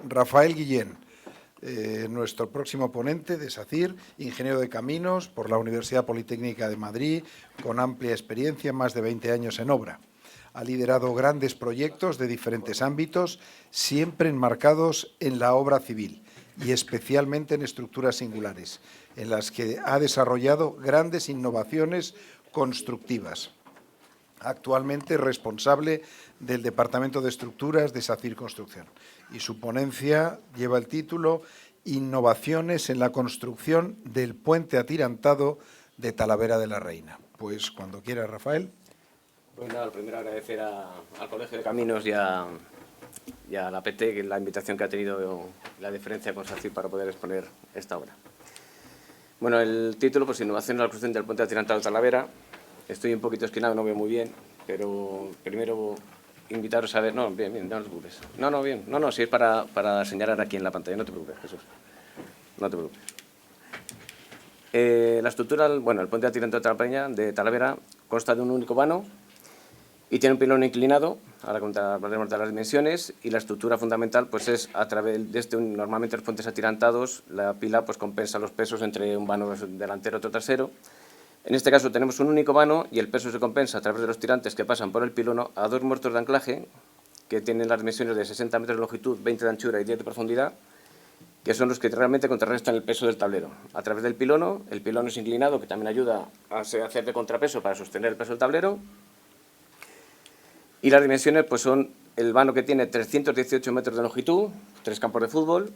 Rafael Guillén, nuestro próximo ponente de SACIR, ingeniero de caminos por la Universidad Politécnica de Madrid, con amplia experiencia, más de 20 años en obra. Ha liderado grandes proyectos de diferentes ámbitos, siempre enmarcados en la obra civil y especialmente en estructuras singulares, en las que ha desarrollado grandes innovaciones constructivas. Actualmente es responsable del Departamento de Estructuras de SACIR Construcción y su ponencia lleva el título Innovaciones en la construcción del puente atirantado de Talavera de la Reina. Pues cuando quiera, Rafael. Pues nada, primero agradecer al Colegio de Caminos y a la PT que la invitación que ha tenido la diferencia con SACIR para poder exponer esta obra. Bueno, el título, pues Innovación en la construcción del puente atirantado de Talavera. Estoy un poquito esquinado, no veo muy bien, pero primero invitaros a ver... No, bien, no te preocupes. No, bien. No, si es para señalar aquí en la pantalla, no te preocupes, Jesús. No te preocupes. La estructura, bueno, el puente atirantado de Talavera consta de un único vano y tiene un pilón inclinado, ahora hablaremos de las dimensiones, y la estructura fundamental pues es a través de normalmente los puentes atirantados, la pila pues compensa los pesos entre un vano delantero y otro trasero. En este caso tenemos un único vano y el peso se compensa a través de los tirantes que pasan por el pilono a dos muertos de anclaje que tienen las dimensiones de 60 metros de longitud, 20 de anchura y 10 de profundidad, que son los que realmente contrarrestan el peso del tablero. A través del pilono, el pilono es inclinado, que también ayuda a hacer de contrapeso para sostener el peso del tablero. Y las dimensiones pues son el vano que tiene 318 metros de longitud, 3 campos de fútbol,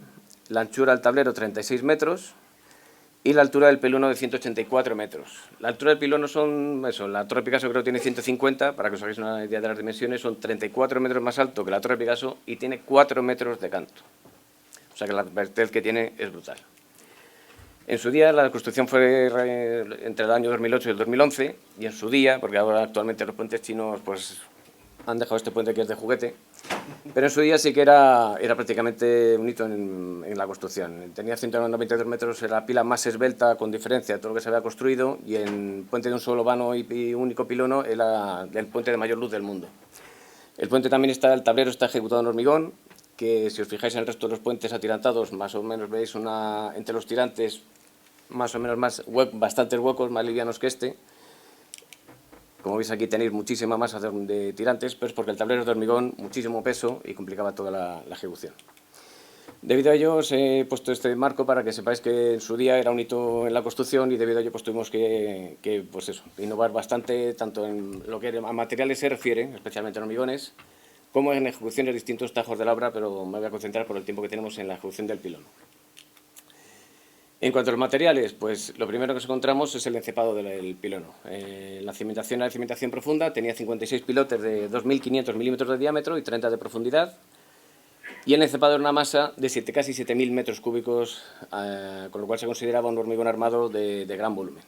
la anchura del tablero 36 metros y la altura del pilono de 184 metros. La altura del pilono son, la Torre Picasso creo que tiene 150, para que os hagáis una idea de las dimensiones, son 34 metros más alto que la Torre Picasso y tiene 4 metros de canto. O sea que la vertical que tiene es brutal. En su día la construcción fue entre el año 2008 y el 2011, y en su día, porque ahora actualmente los puentes chinos pues han dejado este puente que es de juguete, pero en su día sí que era prácticamente un hito en la construcción. Tenía 192 metros, era la pila más esbelta con diferencia de todo lo que se había construido, y en puente de un solo vano y único pilono era el puente de mayor luz del mundo. El puente también el tablero está ejecutado en hormigón, que si os fijáis en el resto de los puentes atirantados, más o menos veis entre los tirantes más o menos bastantes huecos, más livianos que este. Como veis aquí tenéis muchísima masa de tirantes, pero es porque el tablero es de hormigón, muchísimo peso y complicaba toda la ejecución. Debido a ello os he puesto este marco para que sepáis que en su día era un hito en la construcción, y debido a ello pues tuvimos que innovar bastante, tanto en lo que a materiales se refiere, especialmente en hormigones, como en ejecución de distintos tajos de la obra, pero me voy a concentrar por el tiempo que tenemos en la ejecución del pilón. En cuanto a los materiales, pues lo primero que nos encontramos es el encepado del pilono. La cimentación era de cimentación profunda, tenía 56 pilotes de 2.500 milímetros de diámetro y 30 de profundidad, y el encepado era una masa de casi 7.000 metros cúbicos, con lo cual se consideraba un hormigón armado de gran volumen.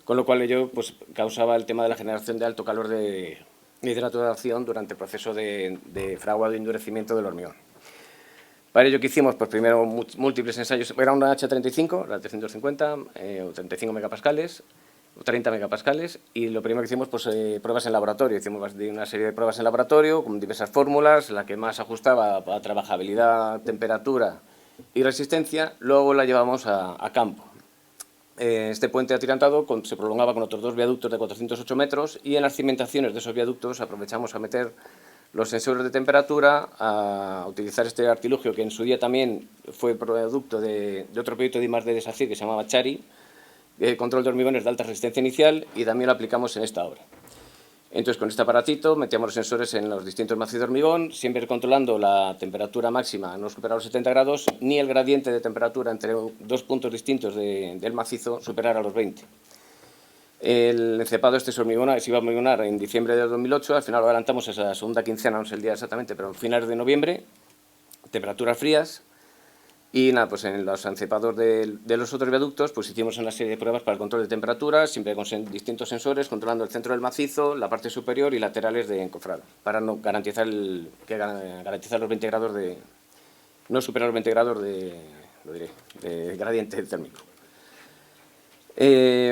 Con lo cual ello pues causaba el tema de la generación de alto calor de hidratación durante el proceso de fraguado y endurecimiento del hormigón. Para ello, ¿qué hicimos? Pues primero múltiples ensayos. Era una H35, la 350, o 35 megapascales, o 30 megapascales, y lo primero que hicimos, pues pruebas en laboratorio. Hicimos una serie de pruebas en laboratorio con diversas fórmulas, la que más ajustaba a trabajabilidad, temperatura y resistencia. Luego la llevamos a campo. Este puente atirantado se prolongaba con otros dos viaductos de 408 metros, y en las cimentaciones de esos viaductos aprovechamos a meter los sensores de temperatura, a utilizar este artilugio que en su día también fue producto de otro proyecto de I+D de SACIR que se llamaba Chari, control de hormigones de alta resistencia inicial, y también lo aplicamos en esta obra. Entonces, con este aparatito metíamos los sensores en los distintos macizos de hormigón, siempre controlando la temperatura máxima, no superar los 70 grados, ni el gradiente de temperatura entre dos puntos distintos del macizo superar a los 20. El encepado se iba a hormigonar en diciembre de 2008, al final lo adelantamos a esa segunda quincena, no sé el día exactamente, pero finales de noviembre, temperaturas frías, y nada, pues en los encepados de los otros viaductos pues hicimos una serie de pruebas para el control de temperatura, siempre con distintos sensores, controlando el centro del macizo, la parte superior y laterales de encofrado, para no garantizar los 20 grados no superar los 20 grados de gradiente térmico.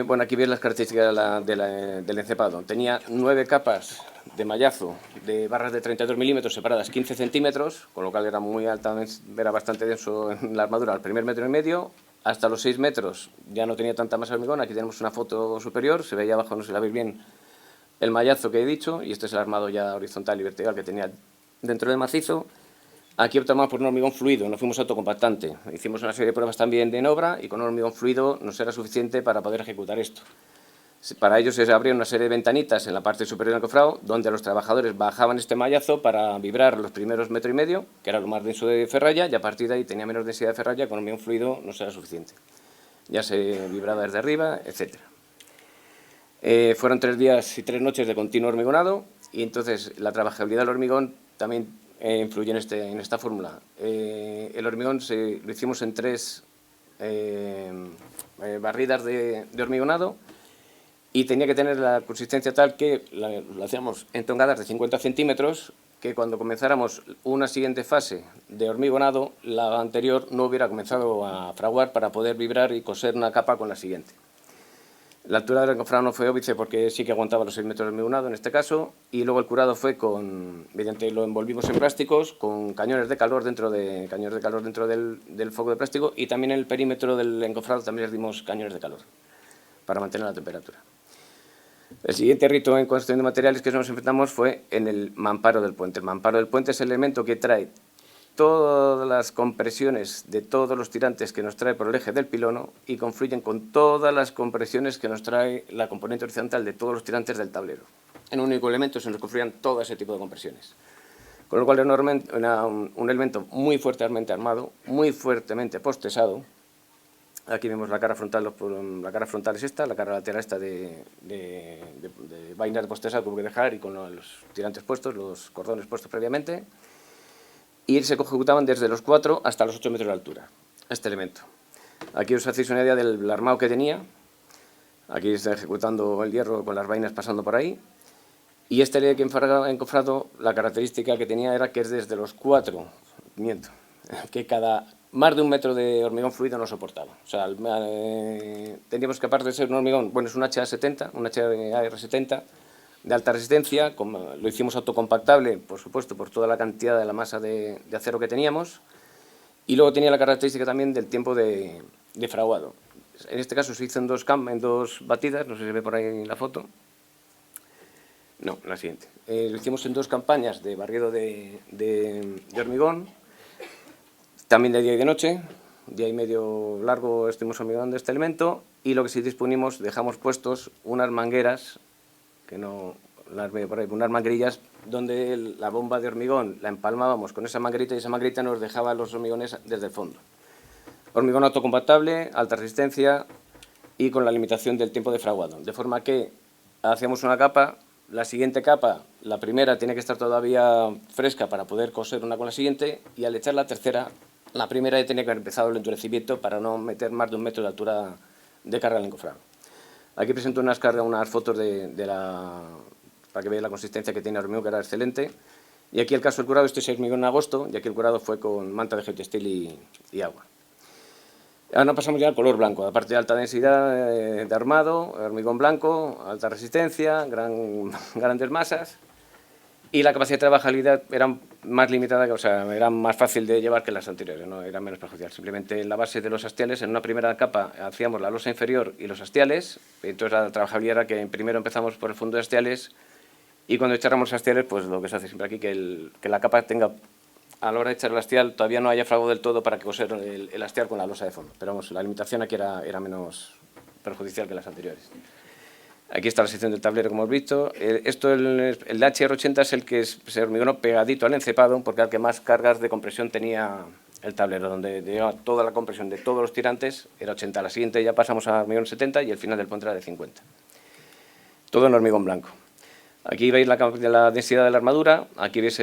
Bueno, aquí veis las características del encepado. Tenía 9 capas de mallazo de barras de 32 milímetros separadas 15 centímetros, con lo cual era muy alta, era bastante denso en la armadura al primer 1,5 metros. Hasta los 6 metros ya no tenía tanta masa de hormigón. Aquí tenemos una foto superior, se veía abajo, no sé si la veis bien, el mallazo que he dicho, y este es el armado ya horizontal y vertical que tenía dentro del macizo. Aquí optamos por un hormigón fluido, no fuimos autocompactante. Hicimos una serie de pruebas también en obra y con un hormigón fluido nos era suficiente para poder ejecutar esto. Para ello se abrieron una serie de ventanitas en la parte superior del encofrado, donde los trabajadores bajaban este mallazo para vibrar los primeros 1,5 metros, que era lo más denso de ferralla, y a partir de ahí tenía menos densidad de ferralla, con hormigón fluido no era suficiente. Ya se vibraba desde arriba, etc. Fueron 3 días y 3 noches de continuo hormigonado, y entonces la trabajabilidad del hormigón también influye en esta fórmula. El hormigón lo hicimos en 3 barridas de hormigonado, y tenía que tener la consistencia tal que lo hacíamos en tongadas de 50 centímetros, que cuando comenzáramos una siguiente fase de hormigonado, la anterior no hubiera comenzado a fraguar para poder vibrar y coser una capa con la siguiente. La altura del encofrado no fue óbice porque sí que aguantaba los 6 metros de hormigonado en este caso, y luego el curado fue mediante lo envolvimos en plásticos con cañones de calor dentro del foco de plástico, y también en el perímetro del encofrado también les dimos cañones de calor para mantener la temperatura. El siguiente rito en cuestión de materiales que nos enfrentamos fue en el mamparo del puente. El mamparo del puente es el elemento que trae todas las compresiones de todos los tirantes que nos trae por el eje del pilono y confluyen con todas las compresiones que nos trae la componente horizontal de todos los tirantes del tablero. En un único elemento se nos confluían todo ese tipo de compresiones. Con lo cual era un elemento muy fuertemente armado, muy fuertemente postesado. Aquí vemos la cara frontal, la cara frontal es esta, la cara lateral esta de vainas de postesado que hubo que dejar y con los tirantes puestos, los cordones puestos previamente. Y se ejecutaban desde los 4 hasta los 8 metros de altura, este elemento. Aquí os hacéis una idea del armado que tenía. Aquí está ejecutando el hierro con las vainas pasando por ahí. Y este encofrado, la característica que tenía era que es desde los 4, que más de 1 metro de hormigón fluido no soportaba. O sea, teníamos que, aparte de ser un hormigón, bueno, es un HA70, un HAR70 de alta resistencia, lo hicimos autocompactable, por supuesto, por toda la cantidad de la masa de acero que teníamos, y luego tenía la característica también del tiempo de fraguado. En este caso se hizo en 2 batidas, no sé si se ve por ahí la foto. No, la siguiente. Lo hicimos en 2 campañas de barrido de hormigón, también de día y de noche, día y medio largo estuvimos hormigonando este elemento, y lo que sí disponimos, dejamos puestos unas mangueras, que no las veo por ahí, unas manguerillas donde la bomba de hormigón la empalmábamos con esa manguerita y esa manguerita nos dejaba los hormigones desde el fondo. Hormigón autocompactable, alta resistencia y con la limitación del tiempo de fraguado, de forma que hacíamos una capa, la siguiente capa, la primera tiene que estar todavía fresca para poder coser una con la siguiente, y al echar la tercera, la primera ya tenía que haber empezado el endurecimiento para no meter más de 1 metro de altura de carga al encofrado. Aquí presento unas fotos para que veáis la consistencia que tiene el hormigón, que era excelente. Y aquí el caso del curado, este se hormigó en agosto, y aquí el curado fue con manta de geotextil y agua. Ahora pasamos ya al color blanco, aparte de alta densidad de armado, hormigón blanco, alta resistencia, grandes masas, y la capacidad de trabajabilidad era más limitada, o sea, era más fácil de llevar que las anteriores, no era menos perjudicial. Simplemente en la base de los hastiales, en una primera capa hacíamos la losa inferior y los hastiales, entonces la trabajabilidad era que primero empezamos por el fondo de hastiales, y cuando echáramos hastiales, pues lo que se hace siempre aquí, que la capa tenga, a la hora de echar el hastial, todavía no haya fraguado del todo para que coser el hastial con la losa de fondo. Pero vamos, la limitación aquí era menos perjudicial que las anteriores. Aquí está la sección del tablero, como hemos visto. El HR80 es el que se hormigonó pegadito al encepado, porque era el que más cargas de compresión tenía el tablero, donde llevaba toda la compresión de todos los tirantes, era 80. La siguiente ya pasamos a hormigón 70 y el final del puente era de 50. Todo en hormigón blanco. Aquí veis la densidad de la armadura. Aquí veis,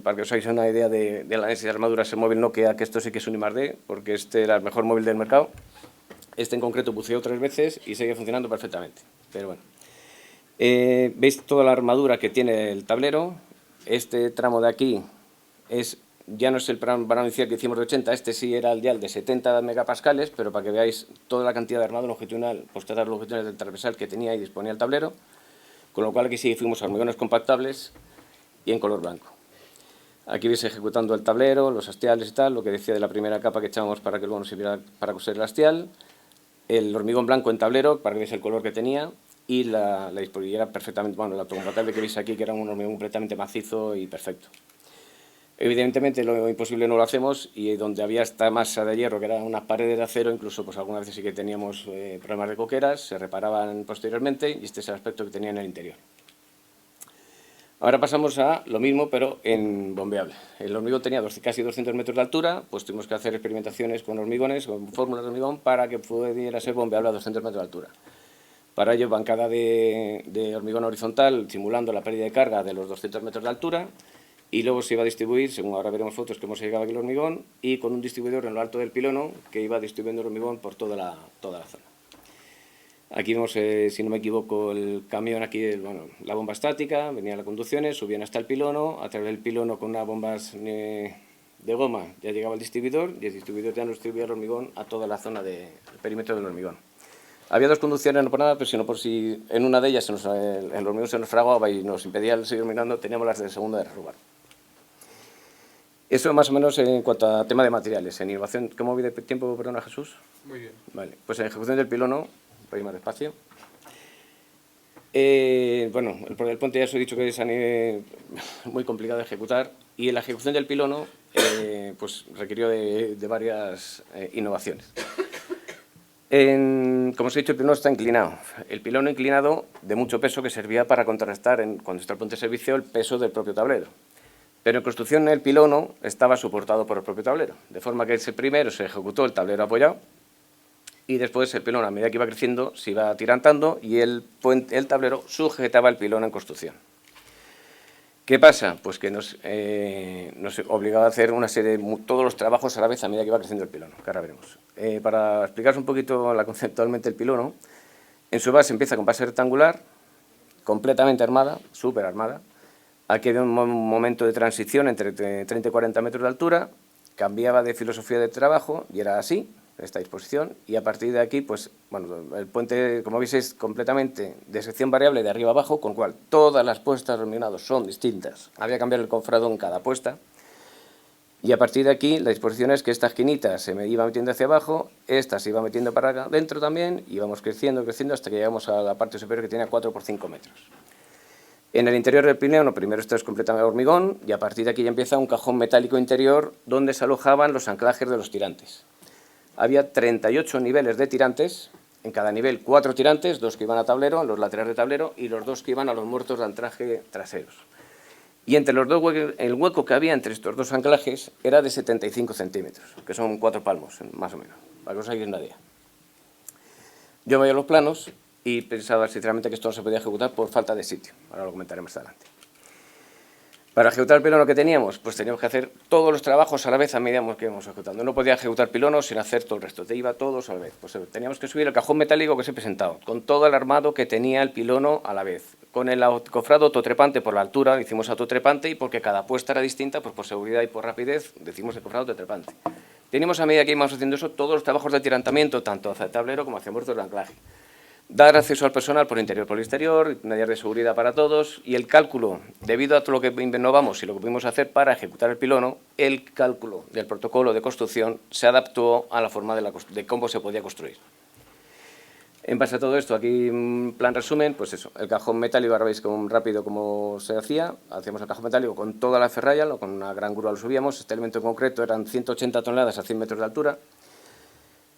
para que os hagáis una idea de la densidad de la armadura, es el móvil Nokia, que esto sí que es un I+D, porque este era el mejor móvil del mercado. Este en concreto buceó 3 veces y sigue funcionando perfectamente. Pero bueno, veis toda la armadura que tiene el tablero. Este tramo de aquí ya no es el plano inicial que hicimos de 80, este sí era el dial de 70 megapascales, pero para que veáis toda la cantidad de armado longitudinal, posterior longitudinal del transversal que tenía y disponía el tablero. con lo cual aquí sí fuimos a hormigones compactables y en color blanco. Aquí veis ejecutando el tablero, los hastiales y tal, lo que decía de la primera capa que echábamos para que luego nos sirviera para coser el hastial, el hormigón blanco en tablero, para que veáis el color que tenía, y la disponibilidad perfectamente, bueno, el autocompactable que veis aquí, que era un hormigón completamente macizo y perfecto. Evidentemente lo imposible no lo hacemos, y donde había esta masa de hierro, que era unas paredes de acero, incluso pues algunas veces sí que teníamos problemas de coqueras, se reparaban posteriormente, y este es el aspecto que tenía en el interior. Ahora pasamos a lo mismo, pero en bombeable. El hormigón tenía casi 200 metros de altura, pues tuvimos que hacer experimentaciones con hormigones, con fórmulas de hormigón, para que pudiera ser bombeable a 200 metros de altura. Para ello, bancada de hormigón horizontal, simulando la pérdida de carga de los 200 metros de altura, y luego se iba a distribuir, según ahora veremos fotos, cómo se llegaba aquí el hormigón, y con un distribuidor en lo alto del pilono, que iba distribuyendo el hormigón por toda la zona. Aquí vemos, si no me equivoco, el camión aquí, bueno, la bomba estática, venían las conducciones, subían hasta el pilono, a través del pilono con unas bombas de goma ya llegaba el distribuidor, y el distribuidor ya nos distribuía el hormigón a toda la zona del perímetro del hormigón. Había dos conducciones, no por nada, pero sino por si en una de ellas el hormigón se nos fraguaba y nos impedía seguir hormigando, teníamos las de segunda de derrubar. Eso más o menos en cuanto a tema de materiales. En innovación, ¿cómo voy de tiempo, perdona, Jesús? Muy bien. Vale, pues en ejecución del pilono, voy más despacio. Bueno, el puente ya os he dicho que es muy complicado de ejecutar, y en la ejecución del pilono pues requirió de varias innovaciones. Como os he dicho, el pilono está inclinado. El pilono inclinado de mucho peso, que servía para contrarrestar, cuando está el puente de servicio, el peso del propio tablero. Pero en construcción el pilono estaba soportado por el propio tablero, de forma que primero se ejecutó el tablero apoyado, y después el pilono, a medida que iba creciendo, se iba atirantando, y el tablero sujetaba el pilono en construcción. ¿Qué pasa? Pues que nos obligaba a hacer una serie de todos los trabajos a la vez a medida que iba creciendo el pilono, que ahora veremos. Para explicaros un poquito conceptualmente el pilono, en su base empieza con base rectangular, completamente armada, súper armada. Aquí había un momento de transición entre 30 y 40 metros de altura, cambiaba de filosofía de trabajo y era así, esta disposición, y a partir de aquí, pues, bueno, el puente, como veis, es completamente de sección variable de arriba a abajo, con lo cual todas las puestas de hormigonado son distintas. Había que cambiar el cofrado en cada puesta, y a partir de aquí la disposición es que esta esquinita se me iba metiendo hacia abajo, esta se iba metiendo para adentro también, y íbamos creciendo, creciendo, hasta que llegamos a la parte superior, que tenía 4 por 5 metros. En el interior del pilono, primero esto es completamente hormigón, y a partir de aquí ya empieza un cajón metálico interior donde se alojaban los anclajes de los tirantes. Había 38 niveles de tirantes, en cada nivel 4 tirantes, 2 que iban a tablero, los laterales de tablero, y los 2 que iban a los muertos de anclaje traseros. Y entre los dos el hueco que había entre estos dos anclajes era de 75 centímetros, que son 4 palmos, más o menos, para que os hagáis una idea. Yo veía los planos y pensaba sinceramente que esto no se podía ejecutar por falta de sitio. Ahora lo comentaré más adelante. Para ejecutar el pilono que teníamos, pues teníamos que hacer todos los trabajos a la vez a medida que íbamos ejecutando. No podía ejecutar pilonos sin hacer todo el resto, te iba todos a la vez. Pues teníamos que subir el cajón metálico que os he presentado, con todo el armado que tenía el pilono a la vez. Con el cofrado autotrepante por la altura, hicimos autotrepante, y porque cada puesta era distinta, pues por seguridad y por rapidez, decimos el cofrado autotrepante. Teníamos a medida que íbamos haciendo eso todos los trabajos de atirantamiento, tanto hacia el tablero como hacia muertos de anclaje. Dar acceso al personal por interior por exterior, medidas de seguridad para todos, y el cálculo, debido a todo lo que innovamos y lo que pudimos hacer para ejecutar el pilono, el cálculo del protocolo de construcción se adaptó a la forma de cómo se podía construir. En base a todo esto, aquí en plan resumen, pues eso, el cajón metálico, ahora veis rápido cómo se hacía. Hacíamos el cajón metálico con toda la ferralla, con una gran grúa lo subíamos. Este elemento en concreto eran 180 toneladas a 100 metros de altura.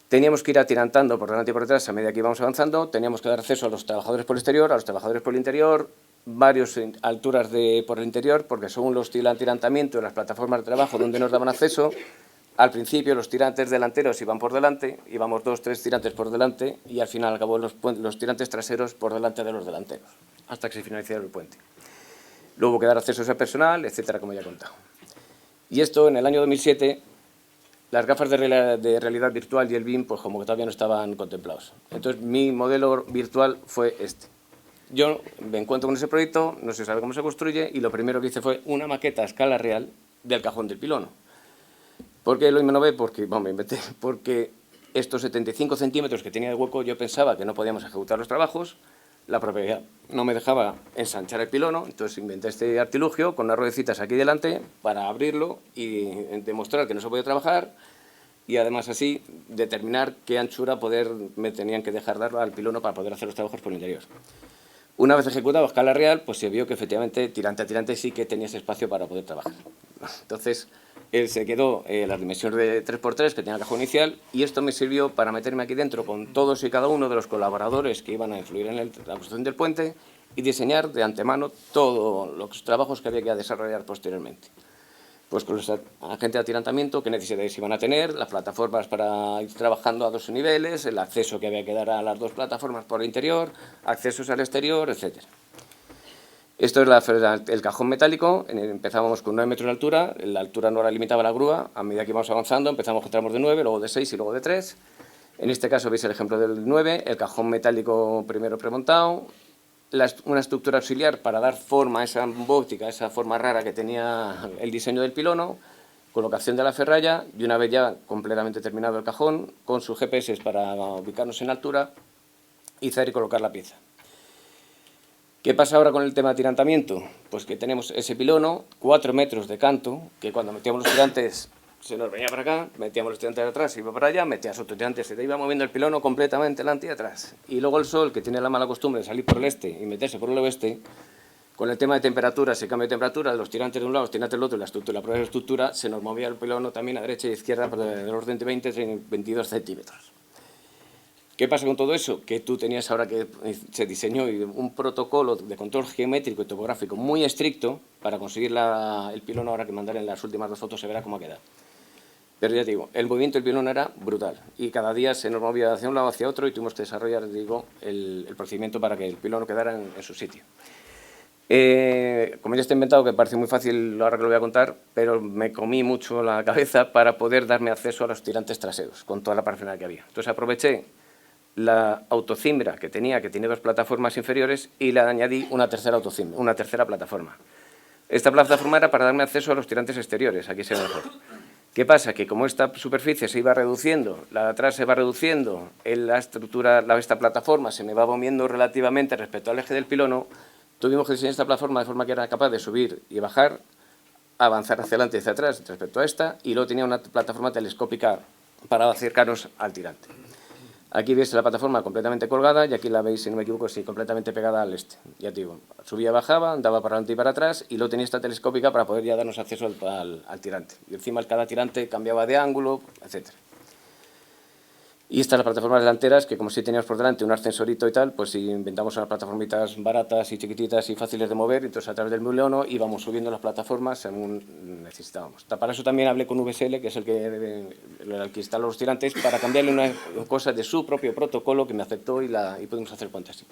Teníamos que ir atirantando por delante y por detrás a medida que íbamos avanzando. Teníamos que dar acceso a los trabajadores por el exterior, a los trabajadores por el interior, varias alturas por el interior, porque según los atirantamientos y las plataformas de trabajo donde nos daban acceso, al principio los tirantes delanteros iban por delante, íbamos 2 o 3 tirantes por delante, y al final acabó los tirantes traseros por delante de los delanteros, hasta que se finalizara el puente. Luego hubo que dar acceso a ese personal, etcétera, como ya he contado. Y esto en el año 2007... Las gafas de realidad virtual y el BIM, pues como que todavía no estaban contemplados. Entonces, mi modelo virtual fue este. Yo me encuentro con ese proyecto, no se sabe cómo se construye, y lo primero que hice fue una maqueta a escala real del cajón del pilono. ¿Por qué lo innové? Porque estos 75 centímetros que tenía de hueco yo pensaba que no podíamos ejecutar los trabajos, la propiedad no me dejaba ensanchar el pilono, entonces inventé este artilugio con unas ruedecitas aquí delante para abrirlo y demostrar que no se podía trabajar y además así determinar qué anchura me tenían que dejar dar al pilono para poder hacer los trabajos por el interior. Una vez ejecutado a escala real, pues se vio que efectivamente tirante a tirante sí que tenía ese espacio para poder trabajar. Entonces se quedó las dimensiones de 3×3 que tenía el cajón inicial y esto me sirvió para meterme aquí dentro con todos y cada uno de los colaboradores que iban a influir en la construcción del puente y diseñar de antemano todos los trabajos que había que desarrollar posteriormente. Pues con los agentes de atirantamiento, qué necesidades iban a tener, las plataformas para ir trabajando a 2 niveles, el acceso que había que dar a las 2 plataformas por el interior, accesos al exterior, etc. Esto es el cajón metálico, empezábamos con 9 metros de altura, la altura no la limitaba la grúa, a medida que íbamos avanzando empezamos con tramos de 9, luego de 6 y luego de 3. En este caso veis el ejemplo del 9, el cajón metálico primero premontado, una estructura auxiliar para dar forma a esa bombótica, esa forma rara que tenía el diseño del pilono, colocación de la ferralla y una vez ya completamente terminado el cajón, con sus GPS para ubicarnos en altura, izar y colocar la pieza. ¿Qué pasa ahora con el tema de atirantamiento? Pues que tenemos ese pilono, 4 metros de canto, que cuando metíamos los tirantes se nos venía para acá, metíamos los tirantes de atrás, se iba para allá, metías otro tirante, se te iba moviendo el pilono completamente delante y atrás. Y luego el sol, que tiene la mala costumbre de salir por el este y meterse por el oeste, con el tema de temperatura, ese cambio de temperatura, los tirantes de un lado, los tirantes del otro, y la propia estructura, se nos movía el pilono también a derecha y izquierda por del orden de 22 centímetros. ¿Qué pasa con todo eso? Que tú tenías ahora que se diseñó un protocolo de control geométrico y topográfico muy estricto para conseguir el pilono, ahora que mandaré en las últimas 2 fotos se verá cómo ha quedado. Pero ya te digo, el movimiento del pilono era brutal y cada día se nos movía hacia un lado hacia otro y tuvimos que desarrollar, el procedimiento para que el pilono quedara en su sitio. Como ya está inventado, que parece muy fácil ahora que lo voy a contar, pero me comí mucho la cabeza para poder darme acceso a los tirantes traseros con toda la parafernalia que había. Entonces aproveché la autocimbra que tiene 2 plataformas inferiores y le añadí una tercera plataforma. Esta plataforma era para darme acceso a los tirantes exteriores, aquí se ve mejor. ¿Qué pasa? Que como esta superficie se iba reduciendo, la de atrás se va reduciendo, esta plataforma se me va moviendo relativamente respecto al eje del pilono, tuvimos que diseñar esta plataforma de forma que era capaz de subir y bajar, avanzar hacia adelante y hacia atrás respecto a esta, y luego tenía una plataforma telescópica para acercarnos al tirante. Aquí veis la plataforma completamente colgada y aquí la veis, si no me equivoco, sí, completamente pegada al este. Ya te digo, subía, bajaba, andaba para adelante y para atrás y luego tenía esta telescópica para poder ya darnos acceso al tirante. Y encima cada tirante cambiaba de ángulo, etc. Y estas las plataformas delanteras, que como si teníamos por delante un ascensorito y tal, pues si inventamos unas plataformitas baratas y chiquititas y fáciles de mover, entonces a través del pilono íbamos subiendo las plataformas según necesitábamos. Para eso también hablé con VSL, que es el que instala los tirantes, para cambiarle una cosa de su propio protocolo que me aceptó y pudimos hacer puente así.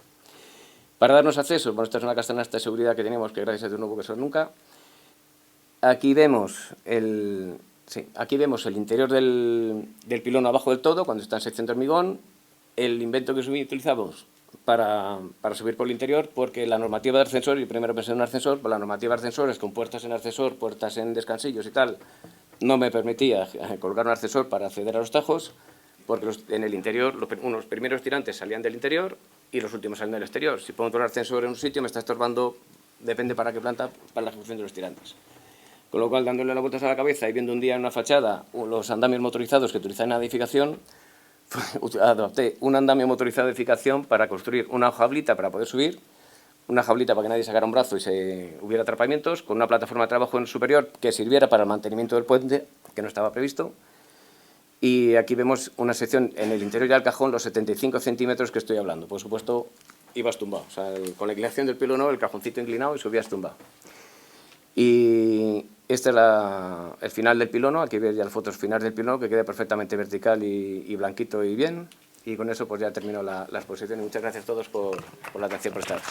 Para darnos acceso, bueno, esta es una castanasta de seguridad que tenemos, que gracias a Dios no hubo que ser nunca. Aquí vemos aquí vemos el interior del pilono abajo del todo, cuando está en sección de hormigón, el invento que utilizamos para subir por el interior, porque la normativa de ascensor, y primero pensé en un ascensor, pues la normativa de ascensores con puertas en ascensor, puertas en descansillos y tal, no me permitía colgar un ascensor para acceder a los tajos, porque en el interior, unos primeros tirantes salían del interior y los últimos salían del exterior. Si pongo todo el ascensor en un sitio me está estorbando, depende para qué planta, para la ejecución de los tirantes. Con lo cual, dándole las vueltas a la cabeza y viendo un día en una fachada los andamios motorizados que utilizan en la edificación, adopté un andamio motorizado de edificación para construir una jaulita para poder subir, una jaulita para que nadie sacara un brazo y hubiera atrapamientos, con una plataforma de trabajo en el superior que sirviera para el mantenimiento del puente, que no estaba previsto. Y aquí vemos una sección en el interior del cajón, los 75 centímetros que estoy hablando. Por supuesto, ibas tumbado. O sea, con la inclinación del pilono, el cajoncito inclinado y subías tumbado. Y este es el final del pilono. Aquí veis ya las fotos finales del pilono, que queda perfectamente vertical y blanquito y bien. Y con eso pues ya termino la exposición. Y muchas gracias a todos por la atención prestada.